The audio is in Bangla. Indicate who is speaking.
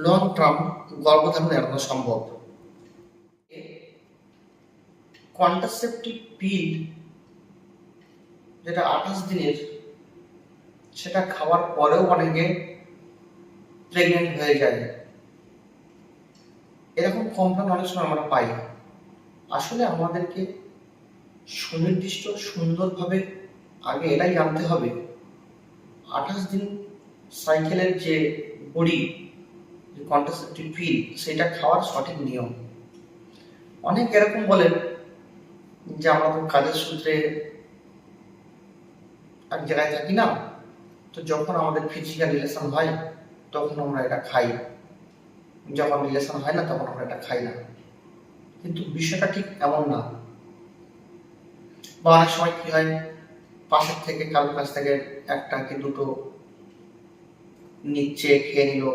Speaker 1: লং টার্ম গর্ভধারণ এড়ানো সম্ভব। কন্ট্রাসেপটিভ পিল যেটা 28 দিনের, সেটা খাওয়ার পরেও অনেকে প্রেগনেন্ট হয়ে যায়। এরকম কমপ্লেন অনেক সময় আমরা পাই। আসলে আমাদেরকে সুনির্দিষ্ট সুন্দরভাবে আগে এটাই জানতে হবে 28 দিন সাইকেলের যে বড়ি, যে কন্ট্রাসেপটিভ পিল, সেটা খাওয়ার সঠিক নিয়ম। অনেক এরকম বলেন যে আমরা তো কাজের সূত্রে এক জায়গায় থাকি না, তো যখন আমাদের ফিজিক্যাল রিলেশন হয় তখন আমরা এটা খাই, যখন রিলেশন হয় না তখন আমরা এটা খাই না। কিন্তু বিষয়টা ঠিক এমন না। বা অনেক সময় কি হয়, পাশের থেকে কারোর কাছ থেকে একটা কি দুটো নিচ্ছে, খেয়ে নিল,